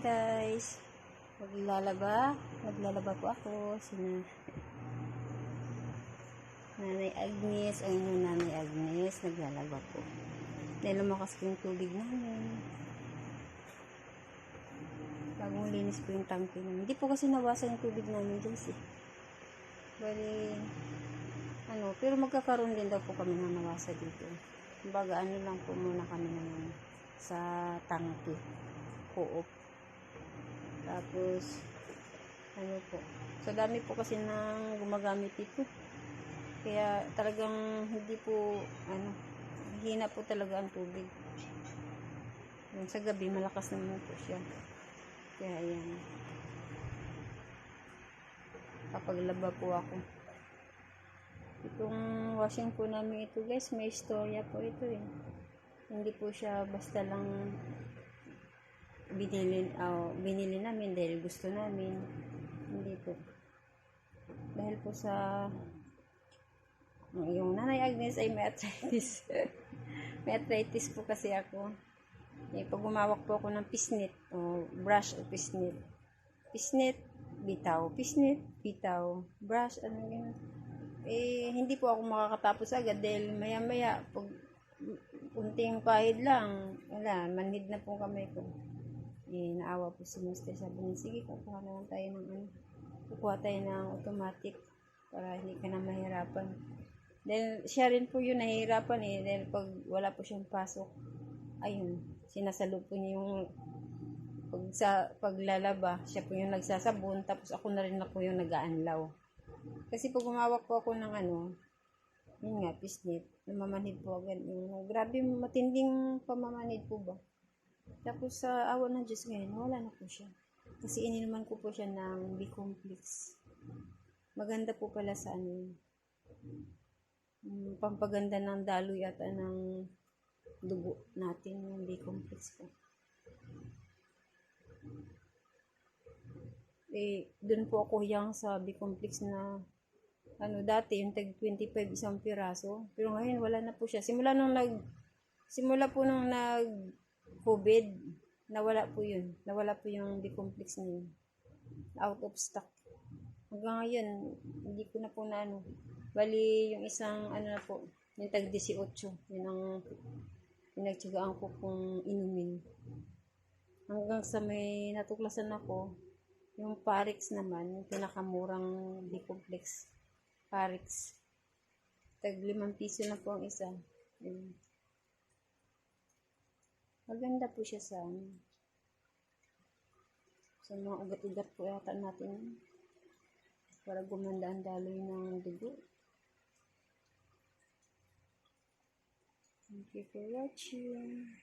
guys, naglalaba po ako. Sina Nanay Agnes, ang inyong Nanay Agnes, naglalaba po. Dahil lumakas po yung tubig namin. Bagong linis po yung tangke namin. Hindi po kasi nawasan yung tubig namin guys eh. Bali, pero magkakaroon din daw po kami ng nawasa dito. Kumbaga lang po muna kami naman sa tangke. Co-op. Tapos, po. So, dami po kasi nang gumagamit ito. Kaya, talagang hindi po, hina po talaga ang tubig. Yung sa gabi, malakas naman po siya. Kaya, ayan. Kapaglaba po ako. Itong washing po namin ito, guys, may istorya po ito eh. Hindi po siya basta lang binili namin dahil gusto namin. Hindi po. Dahil po sa yung Nanay Agnes ay may arthritis. May arthritis po kasi ako. Pag gumawak po ako ng pisnit o brush o pisnit. Pisnit, bitaw. Pisnit, bitaw. Brush, ganun. Hindi po ako makakatapos agad dahil maya-maya pag unting pahid lang, manhid na po kamay ko. Naawa po si Mr. Sabi niya, sige, kukuha tayo ng automatic para hindi ka na mahirapan. Dahil siya rin po yun nahihirapan dahil pag wala po siyang pasok, ayun, sinasalo po niya yung paglalaba, siya po yung nagsasabon, tapos ako na rin po yung nag-aanlaw. Kasi pag umawak po ako ng yun nga, pisnit, namamanhid po agad. Grabe, matinding pamamanhid po ba? Tapos sa awa ng Diyos ngayon, wala na po siya. Kasi ininuman ko po siya ng B-complex. Maganda po pala sa pampaganda ng daloy at ng dugo natin, yung B-complex po. Doon po ako hiyang sa B-complex na dati yung tag 25 isang piraso. Pero ngayon wala na po siya. Simula po nung nag-COVID, nawala po yun. Nawala po yung B-complex na yun. Out of stock. Hanggang ngayon, hindi ko na po bali yung isang po, yung tag 18. Yun ang pinagtsagaan ko kung inumin. Hanggang sa may natuklasan ako, yung Parix naman, yung pinakamurang B-complex. Parix. Tag 5 piso na po ang isa. Maganda po siya sa mga ugat-ugat po yata natin. Para gumanda ang daloy ng dugo. Thank you for watching.